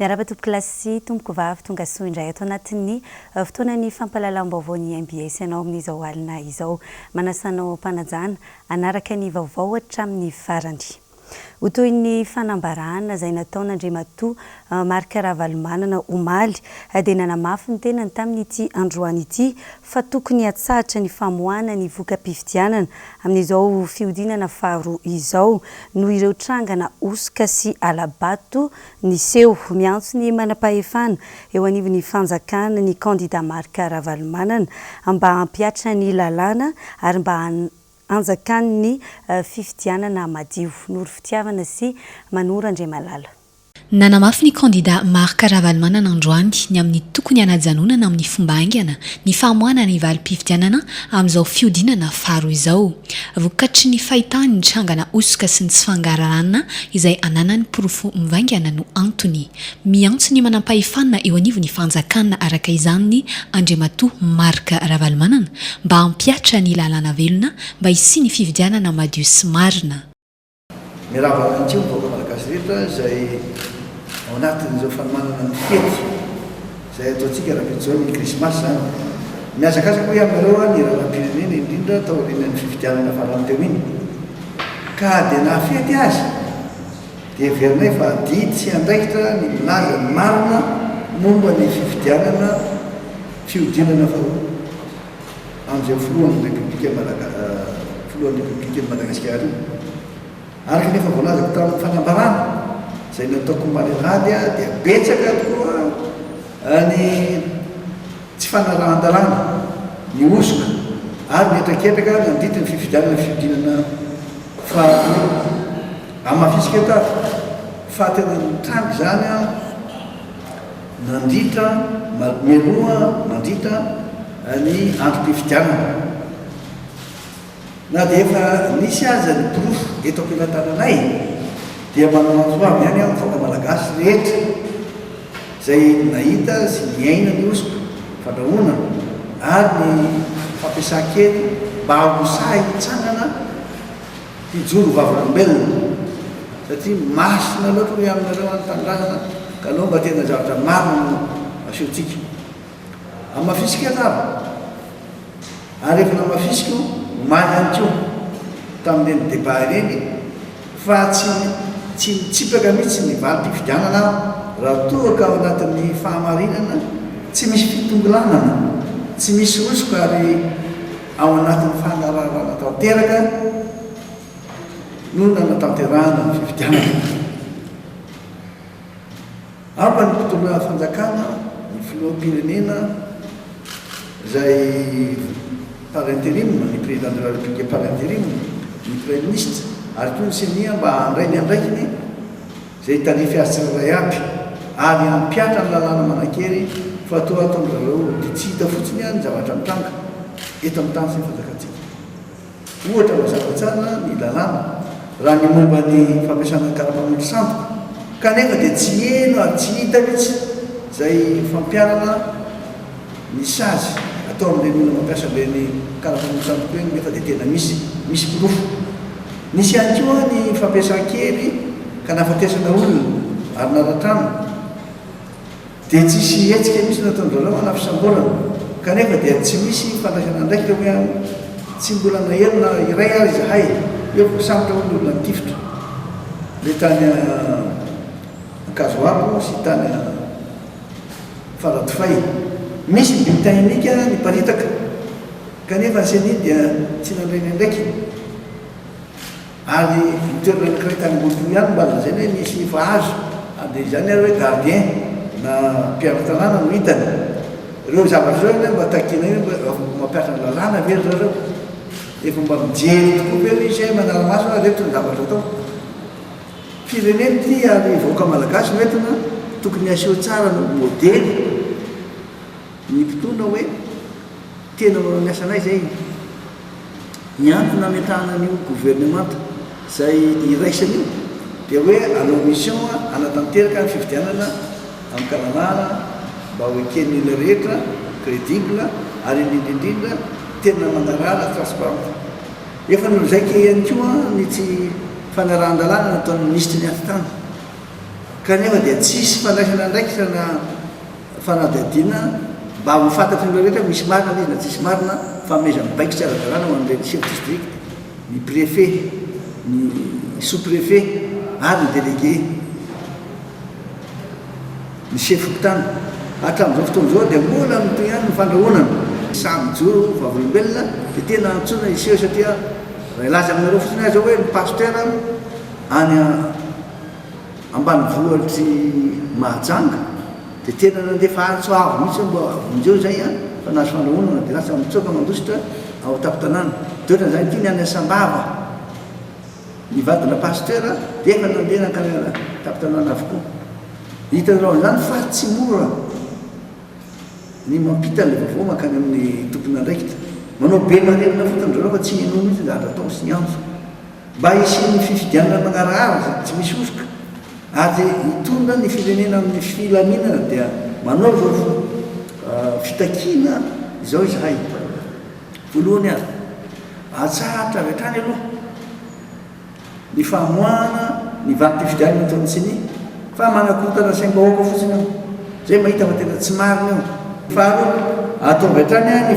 Miarapa-tompo kilasy tompoko vavy tonga soa indray ato anatin'ny fotoanany fampahalalam-baovao ny MBS ianao amin'izao alina izao manasanao mpanajana anaraka ny vaovao hatramin'ny farany. Ho toy ny fanambarana izay nataon'Andriamatoa Marc Ravalomanana omaly dia nanamafy ny tenany tamin'ity androany ity fa tokony hatsahatra ny famoahana ny voka-pifidianana amin'izao fiodinana faharoa izao no ireo trangana Osika sy Alabato niseho miantso ny manam-pahefana eo anivon'ny fanjakana ny kandida Marc Ravalomanana mba hampiatra ny lalàna ary mba anjakan'ny fifidianana madio nory fitiavana sy manora Andriamalala. Nanamafy ny kandida Marc Ravalomanana androany ny amin'ny tokony hanajanonana amin'ny fomba aingana ny famoahana ny valim-pifidianana amin'izao fiodinana faharoa izao. Vokatry ny fahitany ny trangana Osika sy ny tsy fangararana izay ananany porofo mivaingana no antony. Miantso ny manam-pahefana eo anivon'ny fanjakana araka izany ny Andriamatoa Marc Ravalomanana mba hampiatra ny lalàna velona mba hisia ny fifidianana madio sy marina. Miravaka antsio vaoaka malagasy rehetra izay ao anatin'izao fanomanana ny fety izay ataontsika raha ny krismasy zany. Miazakazaka hoe aminareo ny raharam-pirenena indrindra taorian'ny fifidianana farany teo iny ka dia nahafety azy dia verinay fa didy sy andraikitra ny milaza ny marina momba ny fifidianana fiodinana faharoa amin'izay filohan'ny République Madagasikara io. Araka nefa voalazako tamin'ny fanambarana izay nataoko malerady dia betsaka tokoa ny tsy fanarahan-dalàna ny Osika ary mihetraketraka nanditra ny fifidianana faharoa amafisika tato fa tena nitrangy zany nandritra meloa nandritra ny androm-pifidianana. Na dia efa nisy aza ny porofo eto am-pilatananay dia manao avy ihany amin'ny foka malagasy rehetra izay nahita sy niaina ny Osika fandrahonana ary ny fampiasan-kely mba hahosahy hitsangana hijoro vaovolombelona satria masina loatra hoe aminareo anytanindrazana ka anao mba tena zavatra marina asehotsika amafisika tava ary efa namafisika omaly any keo tamin'ireny débat ireny fa tsy mitsipaka mihitsy ny valim-pifidianana raha toaka ao anatin'ny fahamarinana tsy misy fitongolanana tsy misy Osika ary ao anatin'ny fanararana tanteraka no nanatanterahana ny fifidianana. Amba ny mpitondra fanjakana ny filoham-pirenena izay par intérim, ny président de la République par intérim, ny premier ministre ary toy ny senia mba handray ny andraikiny izay tarify azy tsirairay aby ary hampiatra ny lalàna manan-kery fa toa ataon'ireo dia tsy hita fotsiny ny zavatra mitranga eto amin'ny tany sy ny fanjakantsika. Ohatra mazava tsara ny lalàna raha ny momba ny fampiasana karamanondro sandoka kanefa dia tsy eno ary tsy hita mihitsy izay fampiarana ny sazy atao amin'ireny olona mampiasa ireny karamanondro sandoka eny nefa dia tena misy porofo. Nisy ihany koa ny fampiasan-kely ka nahafatesana olona ary naratrano dia tsisy hetsika misy nataon'izareo anafisambolana kanefa dia tsy misy fandraisana ndraika hoe tsy mbola nahelona iray ary izahay eo sambotra olona nitifitra le tany Kazoabo sy tany Faradofay misy bulletin unika niparitaka kanefa seny dia tsy nandrainy ndraiky ary mitoerana anankiray tany Ngoloko ihany mba lazany hoe nisy fahazo dia izany ary hoe gardien na mpiara-tanàna no hitany ireo zavatra zao mba takina mampiatra ny lalàna very zareo efa mba mijery tokoa very izy hoe manaramaso rehetra ny zavatra atao fireneny ty ary vahoaka malagasy noentina tokony aseho tsara no modely ny mpitondra hoe tena manao ny asanay zay ny antony ametrahana an'io gouvernemanta izay iraisany io dia hoe anao mission anatanteraka ny fifidianana amin'ny karanara mba hoe ken'olona rehetra crédible ary indrindrindrindra tena manarara transparente. Efa nolazaika ihany koa ny tsy fanarahan-dalàna nataon'ny ministre ny antitany kanefa dia tsisy fandraisana ndraiky sana fanadihadiana mba ho fantatry ny rehetra misy marina izy na tsisy marina fameza mibaiko tsy ara-dalàna ho an'ireny chef district, ny préfet, ny sous-préfet ary ny délégué, ny chef tany. Hatramin'izao fotoana izao dia mbola mitoy ihany ny fandrahoanana samy joro vaovolombelona dia tena antsoina iseho satria raha ilaza aminareo fotsiny azy zao hoe ny pasteur any ambanivohitry Mahajanga dia tena nandefa antsoavo mihitsy mba vonjeo zay fa nazo fandrahoanana dia lasa mitsoka mandositra ao an-tampon-tanàna. Toetra zany ity ny any Sambava ny vadina pasteur dia efa nandeha nankany tampon-tanàna avokoa. Hitanao zany fa tsy mora ny mampita le vaovao makany amin'ny tompony andraikitra. Manao be marerina fotony zareo fa tsy hinono mihitsy zany atao sy ny anjo mba hisy ny fifidianana magnarahara tsy misy osoka ary hitondra ny firenena amin'ny filaminana dia manao zao fitakiana izao izahay. Voalohany ary atsahatra avy hatrany aloha ny famoahana ny vanim-pifidianana ataony tsiny fa manakorotana saim-bahoaka fotsiny ao zay mahita fa tena tsy marina eo. Faharoa atao avy hatrany ny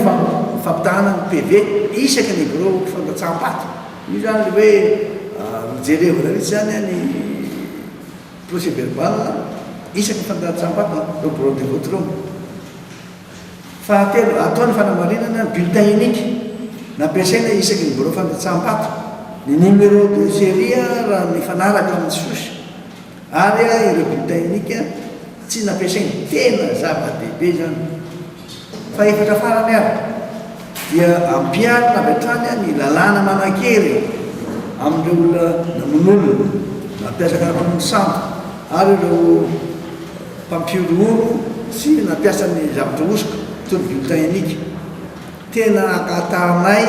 fampitahana ny PV isaky ny bureau fandatsaham-bato. Io zany le hoe jerevana mihitsy zany ny procès verbal isaky ny fandatsaham-bato le bureau de vote reo. Fahatelo atao ny fanamarinana bulletin unique nampiasaina isaky ny bureau fandatsaham-bato, ny numéro de série raha mifanaraka amin'ny sosy ary ireo bulletin unique tsy nampiasaina tena zava-dehibe zany. Fa efatra farany ary dia ampiarina avy hatrany ny lalàna manan-kery amin'ireo olona namon'olona nampiasa karaman'ny sambo ary ireo mpampioro olo sy nampiasa ny zavatra osoka toy ny bulletin unique. Tena akataranay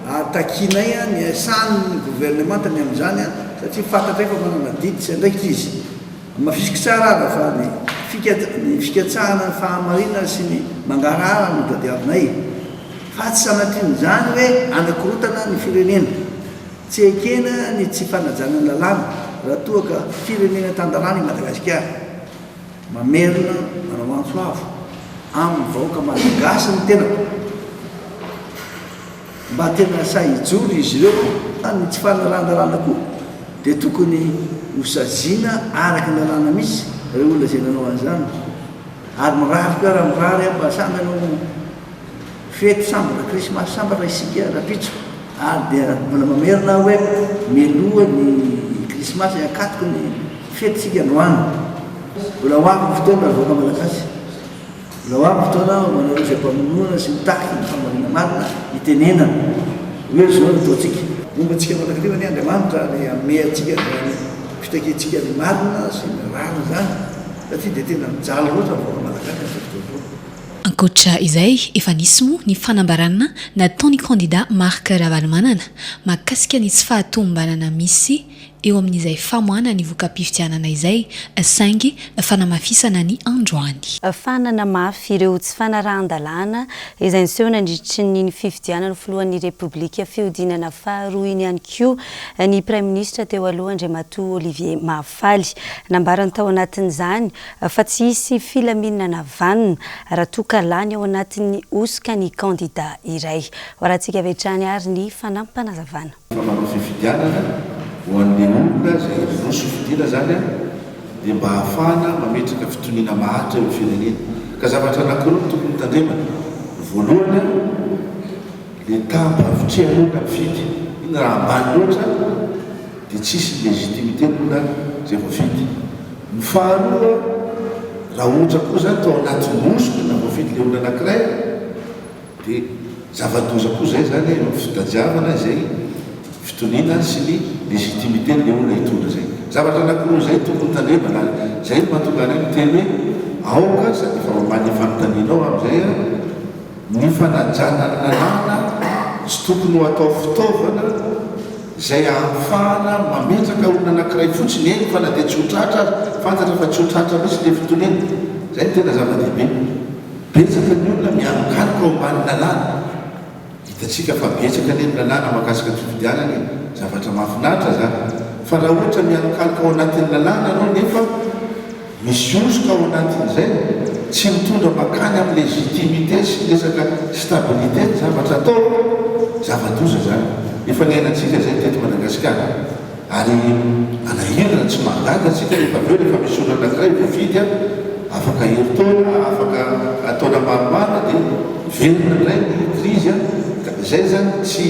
atakinay ny asan'ny gouvernement tany amin'izany satria fantatray fa manana diditsy andraikitra izy mafisiky tsara ara fa ny fikatsahana ny fahamarinana sy ny mangarara no dadiavinay fa tsy sanatriany zany hoe anakorotana ny firenena, tsy ekena ny tsy fanajana ny lalàna raha toa ka firenena tandarany i Madagasikara mamerina manao antsoavo amin'ny vahoaka malagasy ny tena mba tena sahijory izy ireo ny tsy fanarandarana koa dia tokony hosaziana araky ny lalàna misy reo olona zay nanao an'izany ary mirary koa raha mirary mba samby anao fety sambatra krismasy sambatra isika rapitso ary dia mbola mamerina hoe miloha ny krismasy akatoko ny fety sika androany. Mbola hoavy fotoana vahoaka malagasy, mbola hoavy fotoana manareo zay mpamonoana sy mitaky ny famarina marina hitenena hoe zao no ataontsika momba antsika matakariva ny Andriamanitra ny ame atsika ny fitakentsika ny marina sy ny rano zany satria dia tena mijaly loatra vahoaka malagasy fotoana. Ankoatra izay efa nisy moa ny fanambarana nataony kandida Marc Ravalomanana mahakasika ny tsy fahatombanana misy eo amin'izay famoahana ny voka-pifidianana izay saingy fanamafisana ny androany. Fanana mafy ireo tsy fanarahan-dalàna izay niseho nandritry ny fifidianana filohan'ny Repoblika Fihodinana faharoa iny ihany koa ny Prime Ministre teo aloha Andriamatoa Olivier Mahafaly. Nambarany tao anatin'izany fa tsy hisy filaminana vanina raha toa ka lany ao anatin'ny osika ny kandida iray. Horantsika avy hatrany ary ny fanampanazavana. Ho an'ny olona zay roso fidina zany dia mba hahafahana mametraka fitoniana mahatra eo firenena. Ka zavatra anankiroa tokony tandremana. Voalohany le tambavitrehan'olona mifidy iny raha ambany loatra dia tsisy legitimité olona zay voafidy. Ny faharoa raha ohatra koa zany tao anaty mosika na voafidy le olona anankiray dia zava-doza koa zay zany eo fitadiavana zay fitoniana sy ny legitimité le olona hitondra zay. Zavatra anankiroa zay tokony tandremana zay no mahatonga anay miteny hoe aoka sady efa mamany fanontanianao amin'izay ny fanajana ny lalàna tsy tokony ho atao fitaovana zay ahafahana mametraka olona anankiray fotsiny eny fa na dia tsy ho tratra fantatra fa tsy ho tratra misy le fitoniana. Zay no tena zava-dehibe. Betsaka ny olona mianokanika ao ambany lalàna. Hitatsika fa betsaka ny lalàna mahakasika ny fifidianana zavatra mahafinaritra zany. Fa raha ohatra mianokanika ao anatin'ny lalàna anao nefa misy osoka ao anatin'izay tsy mitondra makany amin'ny légitimité sy resaka stabilité zavatra atao zava-doza zany efa niainantsika zay teto Madagasikara ary anahirana tsy mahagaga atsika rehefa aveo rehefa misy olona anankiray voafidy afaka heritaona afaka ataona maromaro dia verina iray ny krizy zay zany tsy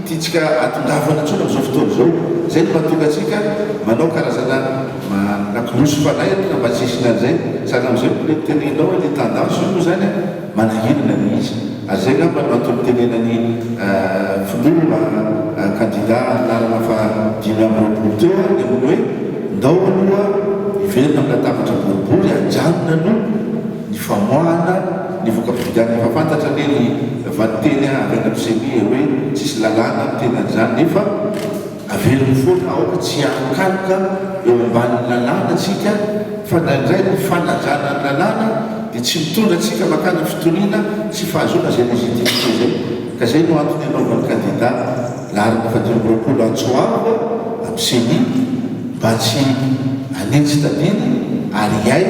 tiatsika atondavana ntsona amin'izao fotoana zao zay no mahatonga atsika manao karazana nakinosy fanahy na mba tsisina an'izay sahala amin'izay le tenenao le tendance io zany manahirana ny izy ary zay ngamba no antony tenenany filoha candidat anarana fa 5 amby roapolo teo ny amony hoe ndao aloha iverina amin'ny latabatra boribory ajanona no ny famoahana ny voka-pividana efa fantatra le ny vaniteny avy anampiseny hoe tsisy lalàna ny tenan'izany nefa averiny foana aoka tsy akanika eo ambanin'ny lalàna atsika fa nandray ny fanajana ny lalàna dia tsy mitondra atsika makana fitoniana tsy fahazoana zay légitimité zay ka zay no antony anaovan'ny candidat larina fa 5 amby roapolo Antsoava ampiseny mba tsy anentsy tadiny ary ay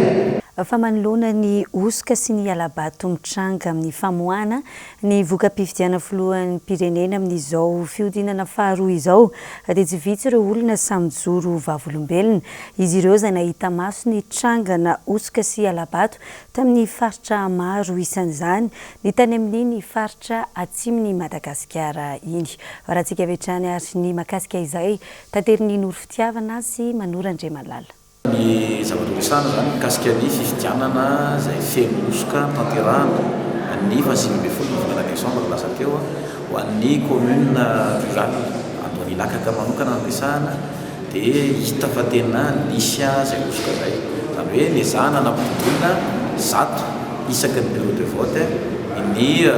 fa manoloana ny osika sy ny alabato mitranga amin'ny famoahana ny voka-pifidiana filohan'ny pirenena amin'izao fiodinana faharoa izao dia tsy vitsy ireo olona samijoro vavolombelona izy ireo izay nahita maso ny trangana osika sy alabato tamin'ny faritra maro isan'izany ny tany amin'ny faritra atsimony Madagasikara iny raha tsika vetrany ary ny makasika izay tanteriny Noro Fitiavana sy Manora Andriamalala. Ny zava-doresana zany mikasika ny fifidianana zay feno osoka tanterahana ny 25 Desambra lasa teo ho an'ny commune rurale Andonilakaka manokana ampiasana dia hita fa tena nisy zay osoka zay zany hoe niezahana nampitodolona 100 isaky ny bureau de vote ny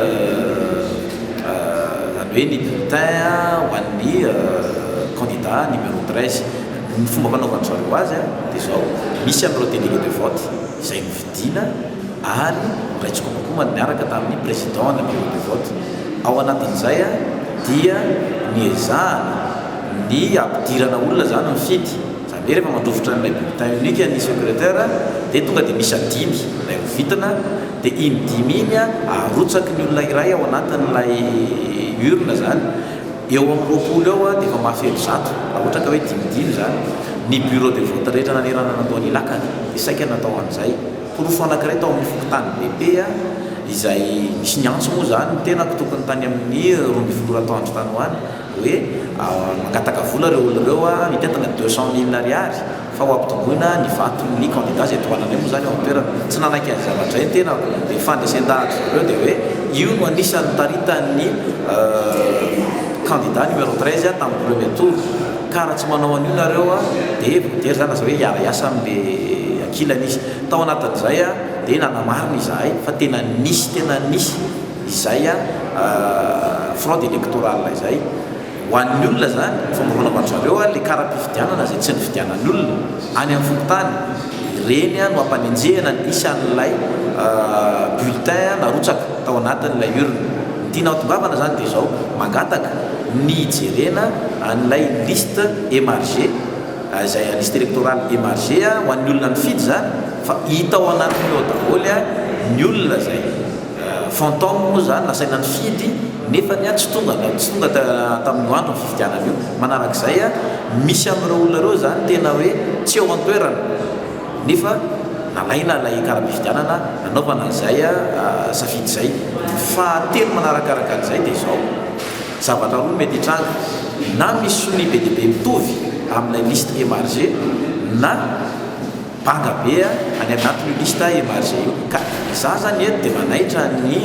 zany hoe ny bulletin ho an'ny candidat numéro 13 ny fomba fanaovana zareo azy dia zao misy amin'ireo délégué de vote izay mividina ary raitsy kokoa miaraka tamin'ny président na bureau de vote ao anatin'izay dia niezahana ny ampidirana olona zany mifidy zany hoe rehefa mandrofotra n'ilay bulletin unique ny secrétaire dia tonga dia misy 5 ilay vitana dia iny 5 iny arotsaky ny olona iray ao anatin'ilay urne zany eo amin'ny roapolo eo dia efa mahafeno 100 raha ohatra ka hoe 5 zany ny bureau de vote rehetra nanerana Andonilakaka dia saika natao an'izay porofo anankiray tao amin'ny fokotany bebe izay misy ny antso moa zany tena tokony tany amin'ny 12 taondro tany hoany hoe mangataka vola reo olona reo mitentana 200 000 ariary fa ho ampitomboina ny vaton'ny candidat zay tohanana moa zany ao toerana tsy nanaiky azy zavatra iny tena dia fandresen-dahatra zareo dia hoe io no anisan'ny taritan'ny candidat numéro 13 tamin'ny premier tour ka raha tsy manao an'io nareo dia voatery zany aza hoe hiara-iasa amin'le ankilany izy tao anatin'izay dia nanamarina izahay fa tena nisy izay fraude électorale izay ho an'ny olona zany fomba fanaovana zareo le kara-pifidianana zay tsy nifidianan'ny olona any amin'ny fokotany reny no ampanenjehana ny isan'ilay bulletin narotsaka tao anatin'ilay urne tiana otombavana zany dia zao mangataka ny jerena an'ilay liste émargé izay liste électorale émargé ho an'ny olona mifidy zany fa hita ao anatin'ny ao daholy ny olona zay fantôme moa zany nasaina nifidy nefa ny tsy tonga tamin'ny andro ny fifidianana io manarak'izay misy amin'ireo olona reo zany tena hoe tsy eo an-toerana nefa nalaina ilay kara-pifidianana nanaovana an'izay safidy zay fahatelo manarakaraka an'izay dia zao zavatra roa mety hitranga na misy soni be dia be mitovy amin'ilay liste émargé na banga be any anatin'io liste émargé io ka za zany eto dia manaitra ny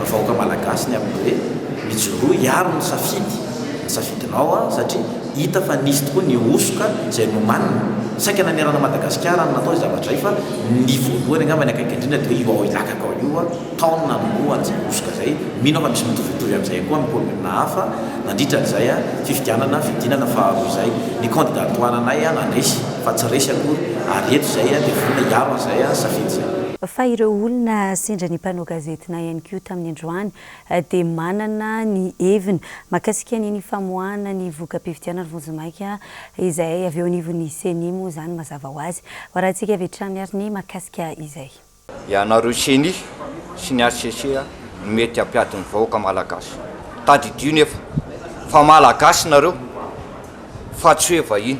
vahoaka malagasy ny amin'ny hoe mijoro hiaro ny safidinao satria hita fa nisy tokoa ny osoka izay nomanina saika nanerana Madagasikara no natao zavatra io fa ny voalohany angamba ny akaiky indrindra dia io ao ilakaka ao io taona noan'izay osoka zay mino fa misy mitovitovy amin'izay koa amin'ny commune hafa nandritra an'izay fifidianana fidinana faharoa izay ny candidat tohananay nandresy fa tsy resy akory ary eto izay dia volona hiaro an'izay safidy zay fa ireo olona sendra ny mpanao gazetina ihany koa tamin'ny androany dia manana ny heviny mahakasika ny famoahana ny voka-pifidianana vonjimaika izay avy eo anivon'ny CENI moa zany mazava ho azy rahantsika avy hatrany ary ny mahakasika izay ianareo CENI sy ny RCC mety hampiadiny vahoaka malagasy tadidio nefa fa malagasy nareo fa tsy hoe vahiny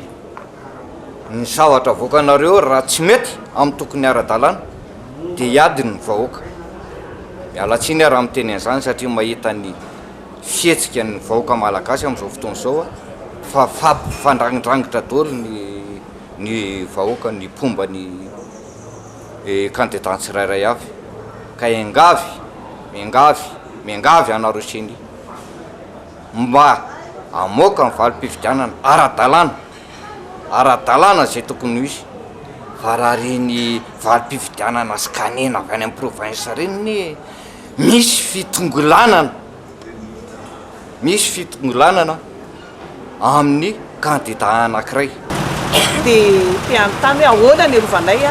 ny zavatra voakanareo raha tsy mety amin'ny tokony ara-dalàna dia hiadiny ny vahoaka mialatsiny raha miteny an'izany satria mahita ny fihetsika ny vahoaka malagasy amin'izao fotoana izao fa fampifandrangindrangotra daholo ny vahoaka ny pomba ny candidat tsirairay avy ka miangavy anareo CENI mba amoaka ny valim-pifidianana ara-dalàna zay tokony izy fa raha reny valim-pifidianana skanena avy any amin'ny province reny misy fitongolanana amin'ny candidat anankiray dia anontany hoe ahoana ny rovanay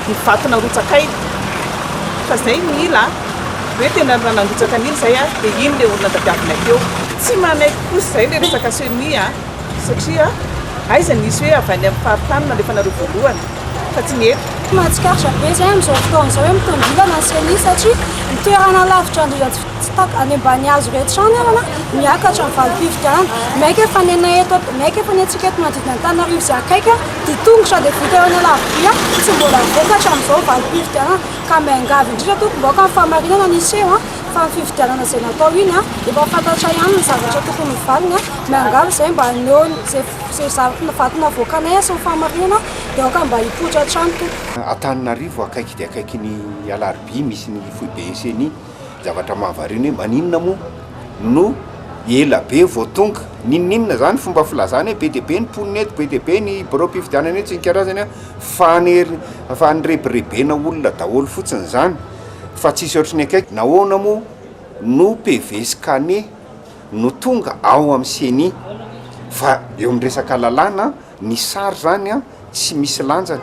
ny vatona rotsakay fa zay mila hoe tena raha nanrotsaka an'iny zay dia iny le olona tadiavinay teo tsy manaiky kosa zay le resaka CENI satria aiza nisy hoe avy any amin'ny faritany nalefa nareo voalohany fa tsy ny eto mahatsikaritra be zay amin'izao fotoana izao hoe mitondrina CENI satria mitoerana lavitra andreo tsy taka any ambany hazo rehetrany arana miakatra amin'ny valim-pifidianana maika efa nena eto maika efa nentsika eto manodidina Antananarivo izay akaiky dia tongotra dia vita eo lavitria tsy mbola vokatra amin'izao valim-pifidianana ka miangavy indrindra tomboka amin'ny fahamarinana nisy eo fa ny fifidianana izay natao iny efa fantatra ihany ny zavatra tokony mivalina miangavy izay mba aneo zay vatona voakanay sy ny fahamarinana dia oka mba hipoitra hatrany to Antananarivo akaiky dia akaiky ny alarobia misy ny foibe CENI zavatra mahavariny hoe maninona moa no ela be vao tonga ninninona zany fomba filazana hoe be dia be ny poniny eto be dia be ny bureau-pifidianana eto sy ny karazany fa nyrebirebena olona daholo fotsiny zany fa tsisy ohatrany akaiky nahoana moa no PV scanné no tonga ao amin'ny CENI fa eo amin'ny resaka lalàna ny sary zany tsy misy lanjany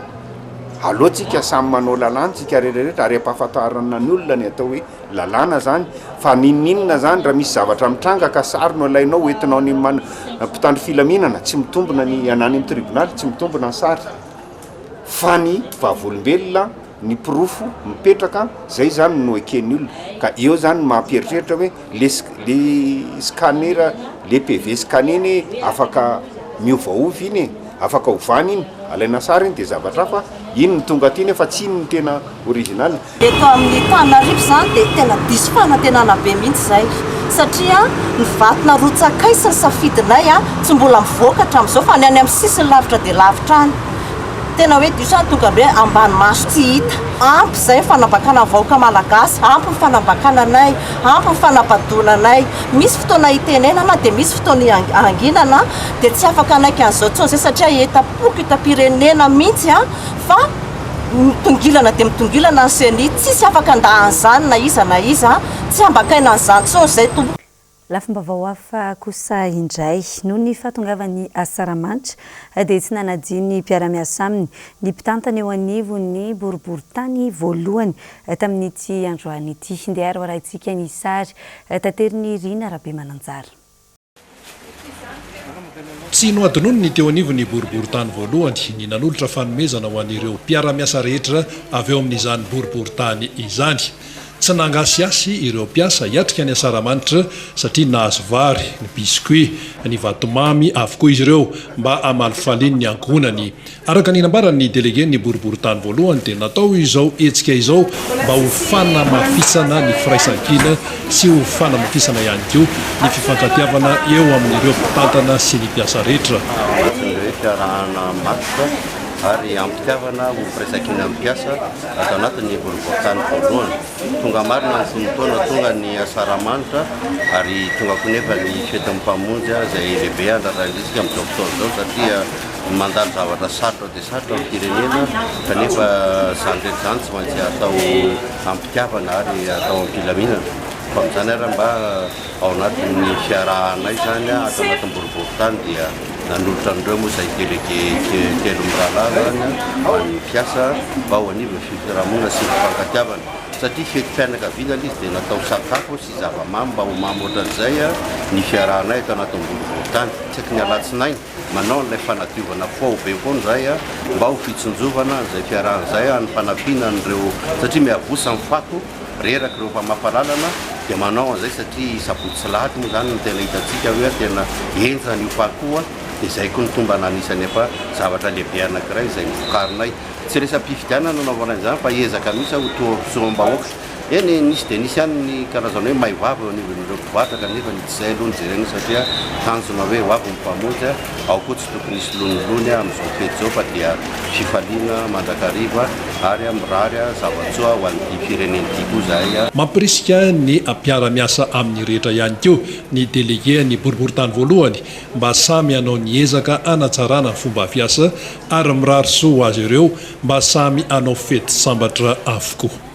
alohantsika samy manao lalàna tsika rehetrarehetra ary ampahafantarana ny olona ny atao hoe lalàna zany fa ninninona zany raha misy zavatra mitranga ka sary no alainao hoentinao ny mpitandro filaminana tsy mitombona ny anany amin'ny tribonaly tsy mitombona ny sary fa ny vavolombelona ny pirofo mipetraka zay zany no eken'ny olona ka eo zany mampieritreritra hoe le scanner le PV scanné afaka miovaovy iny afaka ovany iny alaina sary iny dia zavatra fa iny ny tonga aty nefa tsy iny ny tena original eto amin'ny Antananarivo zany dia tena diso fanantenana be mihitsy zay satria ny vatona rotsakay sy ny safidinay tsy mbola mivoakatra amin'izao fa ny any amin'ny sisiny lavitra dia lavitra any tena hoe diso any tonga be ambany maso tsy hita ampy zay fanambakana vahoaka malagasy ampy ny fanambakananay ampy ny fanambadonanay misy fotoana itenenana dia misy fotoana anginana dia tsy afaka anaiky an'izao tsony zay satria etapoko itapirenena mihitsy fa mitongilana dia mitongilana ny CENI tsisy afaka andahan'izany na iza tsy ambakaina an'izany tsony zay tombo lafim-baovao hafa kosa indray noho ny fahatongavan'ny asaramanitra dia tsy nanadiny mpiara-miasa aminy ny mpitantana eo anivon'ny boriboritany voalohany tamin'ity androany ity hindeha ary rahantsika ny sary tanteriny Rina Rabe Mananjara tsy noadinono ny teo anivon'ny boriboritany voalohany ny nanolotra fanomezana ho an'ireo mpiara-miasa rehetra avy eo amin'izany boriboritany izany tsy nangasiasy ireo mpiasa hiatrika ny asaramanitra satria nahazo vary ny biscuit ny vatomamy avokoa izy ireo mba amalifaliny ny angonany araka ny nambarany délégué-ny boriboritany voalohany dia natao izao hetsika izao mba ho fanamafisana ny firaisankina sy ho fanamafisana ihany koa ny fifankatiavana eo amin'ireo mpitantana sy ny mpiasa rehetra ary ampitiavana ho firaisankina amin'ny mpiasa atao anatin'ny boriboritany voalohany tonga marina ny fotoana tonga ny asaramanitra ary tonga koa nefa ny fety mpamonjy zay lehibe andraralisika amin'izao fotoana izao satria mandalo zavatra sarotra dia sarotra amin'ny firenena kanefa zany rehetra zany tsy maintsy atao ampitiavana ary atao ampilaminana fa amin'izany ara mba ao anatin'ny fiarahanay zany atao anatin'ny boriboritany dia nanolotra andreo moa izay délégué telo mirahalahy any mpiasa mba ho aniva fifiarahamonina sy fifankatiavana satria fety mpianakaviana izy dia natao sakafo sy zavamamy mba ho mamy ohatran'izay ny fiarahanay atao anatin'ny boriboritany tsy aiky ny alatsinainy manao n'ilay fanadiovana fao be foana zay mba ho fitsinjovana zay fiarahan'izay ny fanampiana an'ireo satria miavosa amin'ny fako reraky ireo mpamampalalana dia manao an'izay satria sabotsy lahady moa zany ny tena hitantsika hoe tena enjany io fakoa dia izay koa ny tomba nanisany efa zavatra lehibe anankiray izay mivokarinay tsy resam-pifidianana nanaovana izany fa ezaka mihitsy ho toa-pisoam-bahoaka eny nisy dia nisy ihany ny karazana hoe maivava eo anivon'ireo mpivatraka nefa ny tsy izay aloha ny jereny satria tanjona hoe ho avy mimpamonjy ao koa tsy tokony nisy lonilony amin'izao fety zao fa dia fifaliana mandrakariva ary mirary zavatsoa ho an'ity firenen'ity koa zahay mampirisika ny ampiara-miasa amin'ny rehetra ihany keo ny délégué ny boriboritany voalohany mba samy hanao ny ezaka anatsarana ny fomba fiasa ary mirary soa azy ireo mba samy hanao fety sambatra avokoa.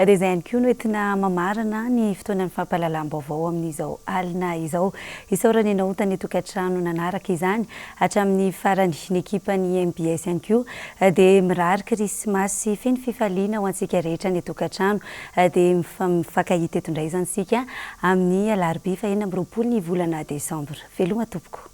Dia izay ihany koa no entina mamarana ny fotoanan'ny fampahalalam-baovao amin'izao alina izao isaorana ianao tany tokantrano nanaraka izany hatramin'ny farany ny ekipan'ny MBS ihany koa dia mirary krismasy feno fifaliana ho antsika rehetra ny tokantrano dia mifankahita eto indray izany sika amin'ny alarobia 4 ny volana Desambra. Veloma tompoko.